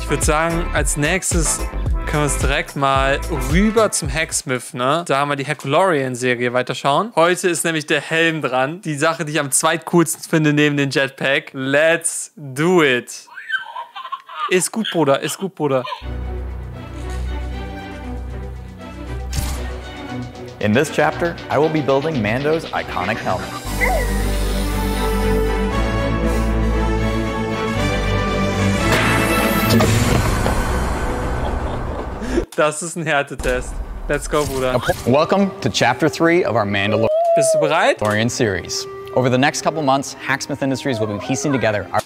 Ich würde sagen, als nächstes können wir uns direkt mal rüber zum Hacksmith, ne? Da haben wir die MANDALORIan-Serie weiterschauen. Heute ist nämlich der Helm dran. Die Sache, die ich am zweitcoolsten finde neben den Jetpack. Let's do it. Ist gut, Bruder. Ist gut, Bruder. In this chapter, I will be building Mando's iconic helmet. Das ist ein Härtetest. Let's go, Bruder. Welcome to Chapter 3 of our Mandalorian Bist du bereit? series. Over the next couple months, Hacksmith Industries will be piecing together our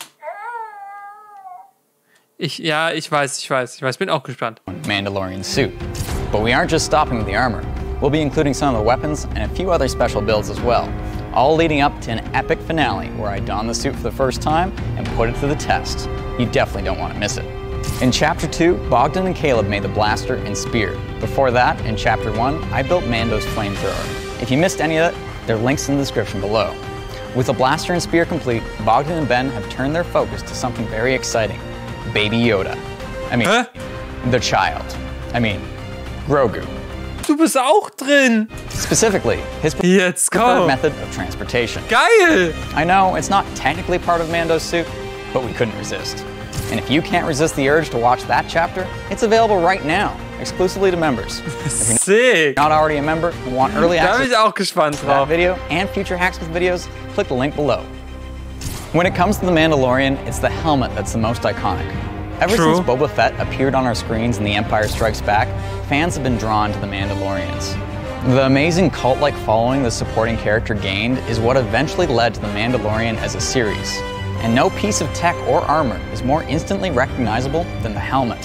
Ich weiß. Bin auch gespannt. Mandalorian suit. But we aren't just stopping with the armor. We'll be including some of the weapons and a few other special builds as well. All leading up to an epic finale where I don the suit for the first time and put it to the test. You definitely don't want to miss it. In Chapter 2, Bogdan and Caleb made the blaster and spear. Before that, in Chapter 1, I built Mando's flamethrower. If you missed any of it, there are links in the description below. With the blaster and spear complete, Bogdan and Ben have turned their focus to something very exciting. Baby Yoda. The child. Grogu. Du bist auch drin. Specifically, his Jetzt preferred komm. method of transportation. Geil. I know, it's not technically part of Mando's suit, but we couldn't resist. And if you can't resist the urge to watch that chapter, it's available right now, exclusively to members. Sick. Not already a member and want early Da bin access ich auch gespannt to that drauf. video and future Hacksmith videos, click the link below. When it comes to the Mandalorian, it's the helmet that's the most iconic. Ever True. since Boba Fett appeared on our screens in The Empire Strikes Back, fans have been drawn to the Mandalorians. The amazing cult-like following the supporting character gained is what eventually led to the Mandalorian as a series. And no piece of tech or armor is more instantly recognizable than the helmet.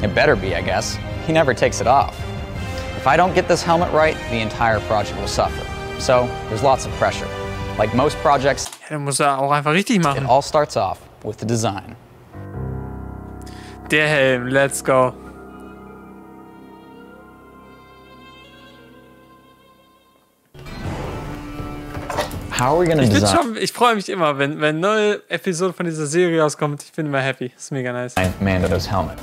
It better be, I guess. He never takes it off. If I don't get this helmet right, the entire project will suffer. So, there's lots of pressure. Like most projects, Ja, dann muss er auch einfach richtig it machen. all starts off with the design. Der Helm. Let's go. How are we gonna design Ich freue mich immer, wenn neue Episoden von dieser Serie rauskommt. Ich bin immer happy. Ist mega nice. Mando's helmet?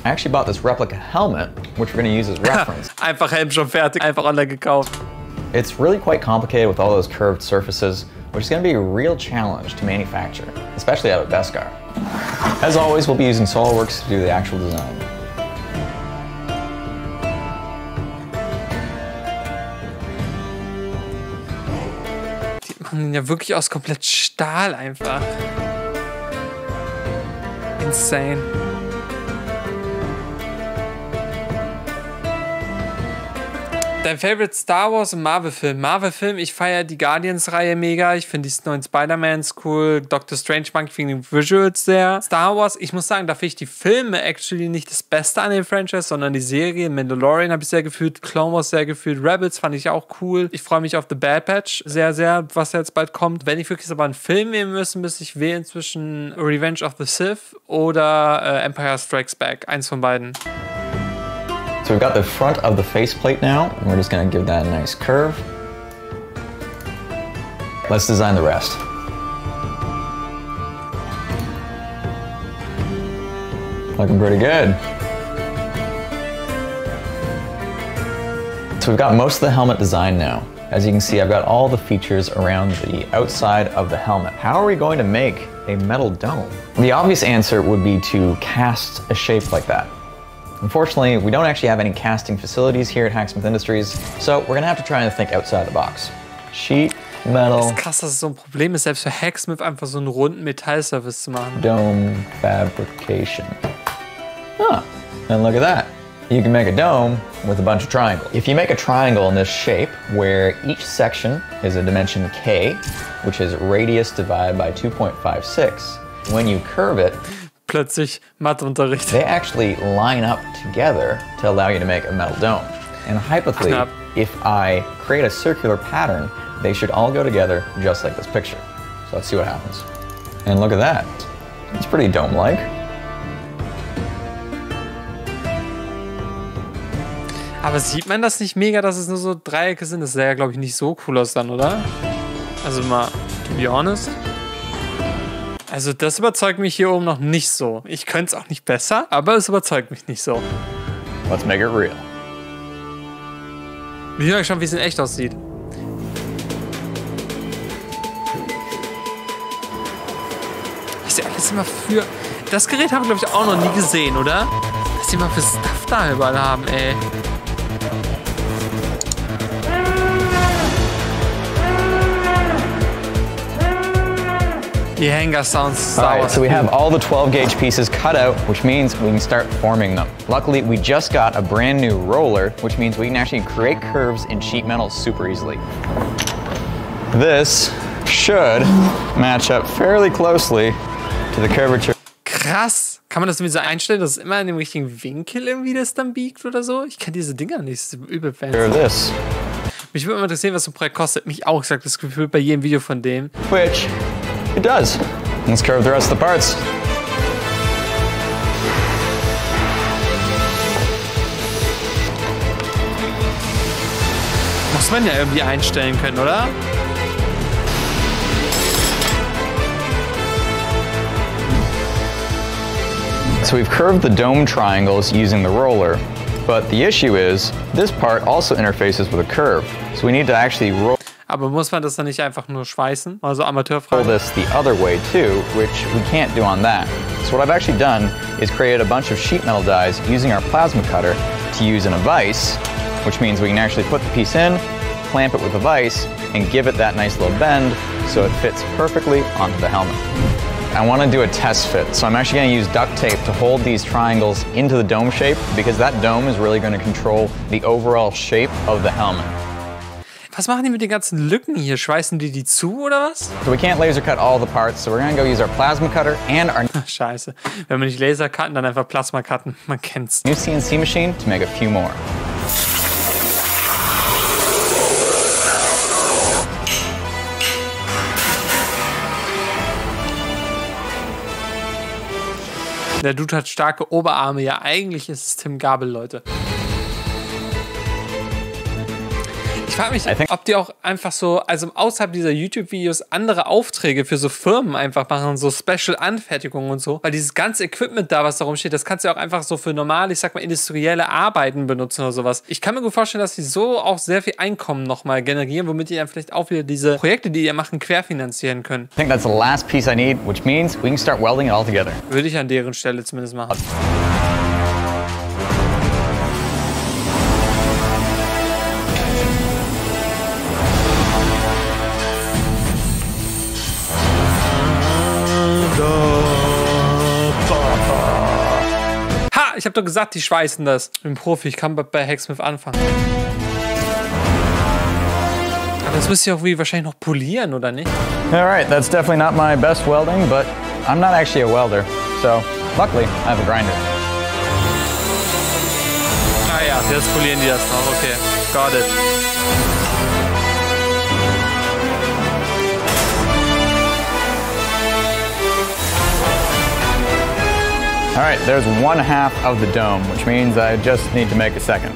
I actually bought this replica helmet, which we're gonna use as reference. Einfach Helm schon fertig. Einfach online gekauft. It's really quite complicated with all those curved surfaces, which is gonna be a real challenge to manufacture, especially out of Beskar. As always, we'll be using SOLIDWORKS to do the actual design. Die machen den ja wirklich aus komplett Stahl einfach. Insane. Dein Favorite Star Wars und Marvel-Film? Marvel-Film, ich feiere die Guardians-Reihe mega. Ich finde die neuen Spider-Mans cool. Doctor Strange mag ich wegen den Visuals sehr. Star Wars, ich muss sagen, da finde ich die Filme actually nicht das Beste an dem Franchise, sondern die Serie. Mandalorian habe ich sehr gefühlt, Clone Wars sehr gefühlt, Rebels fand ich auch cool. Ich freue mich auf The Bad Batch sehr, sehr, was jetzt bald kommt. Wenn ich wirklich aber einen Film nehmen müsste ich wählen zwischen Revenge of the Sith oder Empire Strikes Back. Eins von beiden. So we've got the front of the faceplate now, and we're just gonna give that a nice curve. Let's design the rest. Looking pretty good. So we've got most of the helmet designed now. As you can see, I've got all the features around the outside of the helmet. How are we going to make a metal dome? The obvious answer would be to cast a shape like that. Unfortunately, we don't actually have any casting facilities here at Hacksmith Industries, so we're gonna have to try and think outside the box. Sheet, metal, Das ist krass, dass es so ein Problem ist, selbst für Hacksmith einfach so einen runden Metallsurface zu machen. dome fabrication. Huh, and look at that. You can make a dome with a bunch of triangles. If you make a triangle in this shape, where each section is a dimension k, which is radius divided by 2.56, when you curve it, Plötzlich Matheunterricht. they actually line up together to allow you to make a metal dome. And hypothetically, Snap. if I create a circular pattern, they should all go together just like this picture. So let's see what happens. And look at that. It's pretty dome-like. Aber sieht man das nicht mega, dass es nur so Dreiecke sind? Das sähe ja, glaube ich, nicht so cool aus dann, oder? Also mal, to be honest. Also das überzeugt mich hier oben noch nicht so. Ich könnte es auch nicht besser, aber es überzeugt mich nicht so. Let's make it real. Ich bin gespannt, wie es in echt aussieht. Was die alles immer für... Das Gerät habe ich, glaube ich, auch noch nie gesehen, oder? Was die mal für Stuff da überall haben, ey. Die Hanger Sounds. Alright, so we have all the 12 gauge pieces cut out, which means we can start forming them. Luckily, we just got a brand new roller, which means we can actually create curves in sheet metal super easily. This should match up fairly closely to the curvature. Krass. Kann man das irgendwie so einstellen, dass es immer in dem richtigen Winkel irgendwie das dann biegt oder so? Ich kann diese Dinger nicht, das ist übel fancy. Mich würde mal interessieren, was so ein Projekt kostet. Mich auch, sagt das Gefühl bei jedem Video von dem. Which it does. Let's curve the rest of the parts. Muss man ja irgendwie einstellen können, oder? So we've curved the dome triangles using the roller, but the issue is this part also interfaces with a curve. So we need to actually roll Aber muss man das dann nicht einfach nur schweißen? Also Amateurfrage. this the other way too, which we can't do on that. So what I've actually done is created a bunch of sheet metal dies using our plasma cutter to use in a vise, which means we can actually put the piece in, clamp it with a vise, and give it that nice little bend so it fits perfectly onto the helmet. I want to do a test fit, so I'm actually going to use duct tape to hold these triangles into the dome shape because that dome is really going to control the overall shape of the helmet. Was machen die mit den ganzen Lücken hier? Schweißen die zu oder was? So we can't laser cut all the parts, so we're going to go use our plasma cutter and our Scheiße. Wenn man nicht Laser cutten, dann einfach Plasma cutten. Man kennt's. new CNC machine to make a few more. Der Dude hat starke Oberarme. Ja, eigentlich ist es Tim Gabel, Leute. Ich frage mich, ob die auch einfach so, also außerhalb dieser YouTube-Videos andere Aufträge für so Firmen einfach machen, so Special-Anfertigungen und so. Weil dieses ganze Equipment da, was da rumsteht, das kannst du ja auch einfach so für normale, ich sag mal, industrielle Arbeiten benutzen oder sowas. Ich kann mir gut vorstellen, dass die so auch sehr viel Einkommen nochmal generieren, womit die dann vielleicht auch wieder diese Projekte, die ihr machen, querfinanzieren können. I think that's the last piece I need, which means we can start welding it all together. Würde ich an deren Stelle zumindest machen. Ha! Ich hab doch gesagt, die schweißen das. Ich bin Profi, ich kann bei Hacksmith anfangen. Aber das müsst ihr auch wie wahrscheinlich noch polieren, oder nicht? Alright, that's definitely not my best welding, but I'm not actually a welder, so luckily I have a grinder. Ah ja, jetzt polieren die das noch, okay. Got it. Alright, there's 1/2 of the dome, which means I just need to make a second.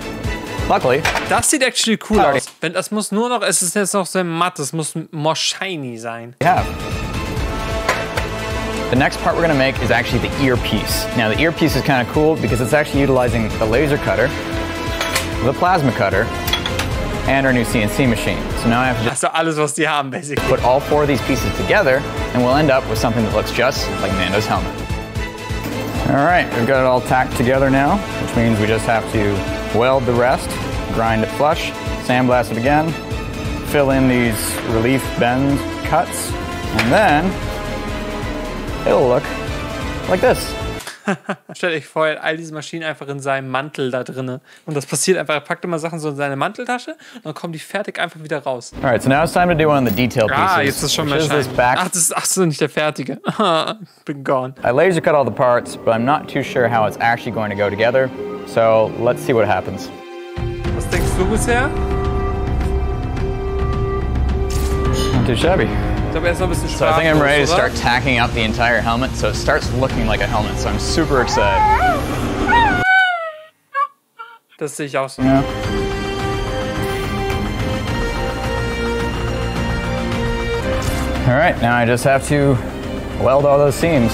Luckily. Das sieht actually cool aus. Wenn das muss nur noch, es ist jetzt noch sehr matt, es muss more shiny sein. Yeah. The next part we're going to make is actually the earpiece. Now the earpiece is kind of cool because it's actually utilizing the laser cutter, the plasma cutter, and our new CNC machine. So now I have to just Also alles, was die haben, basically. put all 4 of these pieces together and we'll end up with something that looks just like Mando's helmet. Alright, we've got it all tacked together now, which means we just have to weld the rest, grind it flush, sandblast it again, fill in these relief bend cuts, and then it'll look like this. Stellt euch vor, er hat all diese Maschinen einfach in seinem Mantel da drinne. Und das passiert einfach, er packt immer Sachen so in seine Manteltasche und dann kommen die fertig einfach wieder raus. Alright, so now it's time to do one of the detail pieces. Ah, jetzt ist schon mal this shiny. back. Ach, das ist, ach so, nicht der fertige. Bin gone. I laser cut all the parts, but I'm not too sure how it's actually going to go together. So let's see what happens. Was denkst du bisher? Not too shabby. Ich glaube, er ist noch ein bisschen So I think I'm ready to sprachlos, start tacking up the entire helmet so it starts looking like a helmet. So I'm super excited. Das sehe ich auch so. Yeah. All right, now I just have to weld all those seams.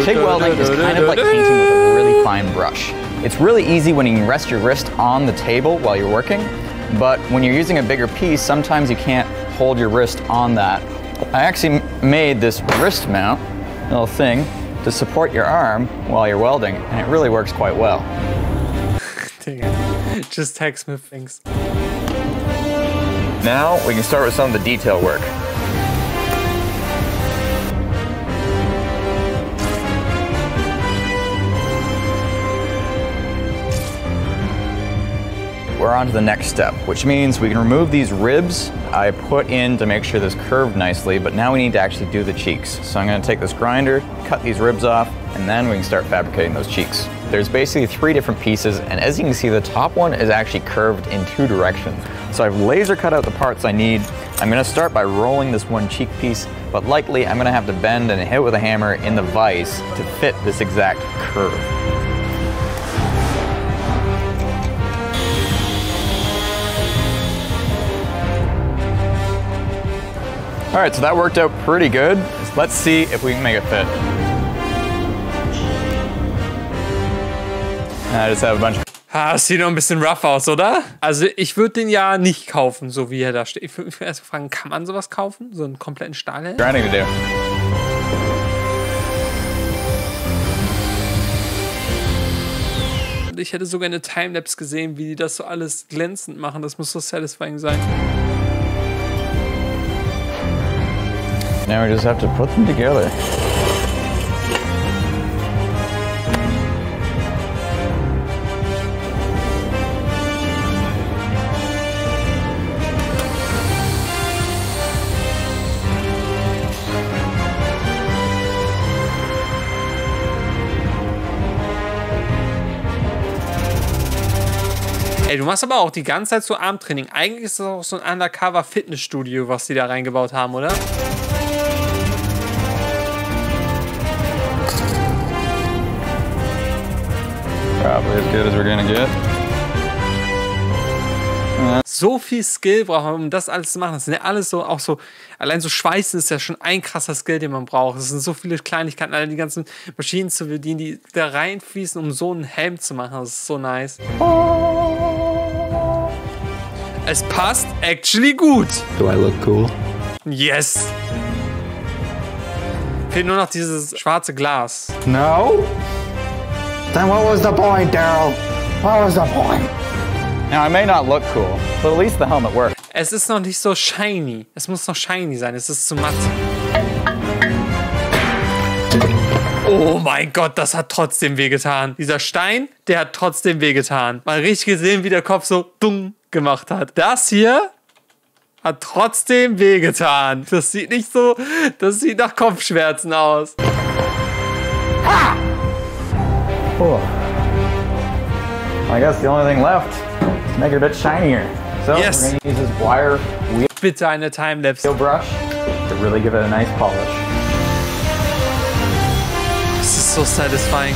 TIG welding is kind of like painting with a really fine brush. It's really easy when you can rest your wrist on the table while you're working, but when you're using a bigger piece, sometimes you can't hold your wrist on that. I actually made this wrist mount, little thing, to support your arm while you're welding, and it really works quite well. Dang it. Just text me things. Now we can start with some of the detail work. We're on to the next step, which means we can remove these ribs I put in to make sure this curved nicely, but now we need to actually do the cheeks. So I'm gonna take this grinder, cut these ribs off, and then we can start fabricating those cheeks. There's basically 3 different pieces, and as you can see, the top one is actually curved in 2 directions. So I've laser cut out the parts I need. I'm gonna start by rolling this one cheek piece, but likely I'm gonna have to bend and hit with a hammer in the vise to fit this exact curve. All right, so that worked out pretty good. Let's see if we can make it fit. I just have a bunch. Das sieht noch ein bisschen rough aus, oder? Also ich würde den ja nicht kaufen, so wie er da steht. Ich würde mich erst fragen, kann man sowas kaufen? So einen kompletten Stahlhelm? Grinding to do. Ich hätte sogar eine Timelapse gesehen, wie die das so alles glänzend machen. Das muss so satisfying sein. Now we just have to put them together. Ey, du machst aber auch die ganze Zeit so Armtraining. Eigentlich ist das auch so ein Undercover-Fitnessstudio, was die da reingebaut haben, oder? Probably as good as we're gonna get. So viel Skill braucht man, um das alles zu machen. Das sind ja alles so, auch so, allein so Schweißen ist ja schon ein krasser Skill, den man braucht. Es sind so viele Kleinigkeiten, alle die ganzen Maschinen zu bedienen, die da reinfließen, um so einen Helm zu machen. Das ist so nice. Es passt actually gut. Do I look cool? Yes. Fehlt nur noch dieses schwarze Glas. No? Then what was the point, Daryl? What was the point? Now, I may not look cool, but at least the helmet works. Es ist noch nicht so shiny. Es muss noch shiny sein. Es ist zu matt. Oh mein Gott, das hat trotzdem wehgetan. Dieser Stein, der hat trotzdem wehgetan. Mal richtig gesehen, wie der Kopf so dumm gemacht hat. Das hier hat trotzdem wehgetan. Das sieht nicht so, das sieht nach Kopfschmerzen aus. Ah! Oh. I guess the only thing left is make it a bit shinier. So yes. We're going to use this wire wheel Bitte eine Timelapse. brush to really give it a nice polish. Das ist so satisfying.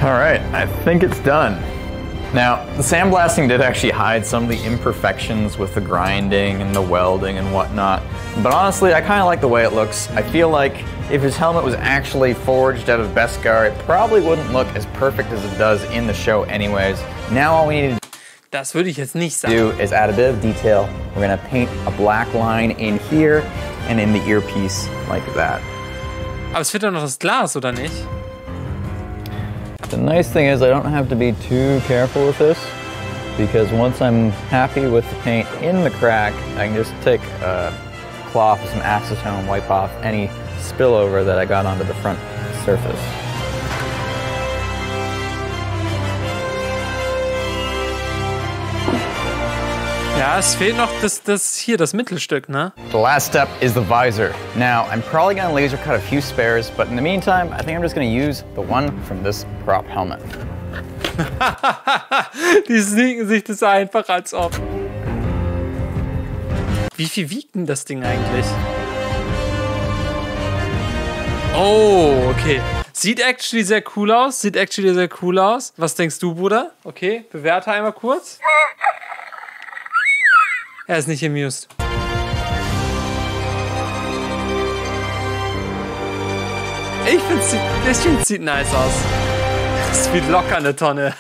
All right, I think it's done. Now, the sandblasting did actually hide some of the imperfections with the grinding and the welding and whatnot. But honestly, I kind of like the way it looks. I feel like if his helmet was actually forged out of Beskar, it probably wouldn't look as perfect as it does in the show anyways. Now all we need to Das würde ich jetzt nicht sagen. do is add a bit of detail. We're gonna paint a black line in here and in the earpiece like that. Aber es fehlt doch noch das Glas, oder nicht? The nice thing is I don't have to be too careful with this because once I'm happy with the paint in the crack, I can just take a cloth with some acetone and wipe off any spillover that I got onto the front surface. Ja, es fehlt noch das Mittelstück, ne? The last step is the visor. Now, I'm probably gonna laser cut a few spares, but in the meantime, I think I'm just gonna use the one from this prop helmet. Die sneaken sich das einfach, als ob. Wie viel wiegt denn das Ding eigentlich? Oh, okay. Sieht actually sehr cool aus. Sieht actually sehr cool aus. Was denkst du, Bruder? Okay, bewerte einmal kurz. Er ist nicht amused. Ich finde, es sieht nice aus. Es wird locker eine Tonne.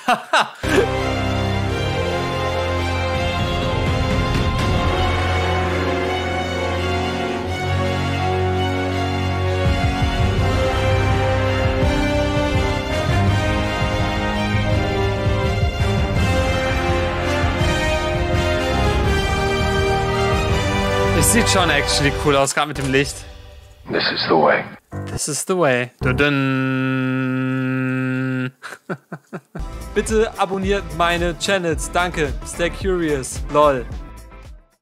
Es sieht schon actually cool aus, gerade mit dem Licht. This is the way. This is the way. Dun. Bitte abonniert meine Channels. Danke. Stay curious. Lol.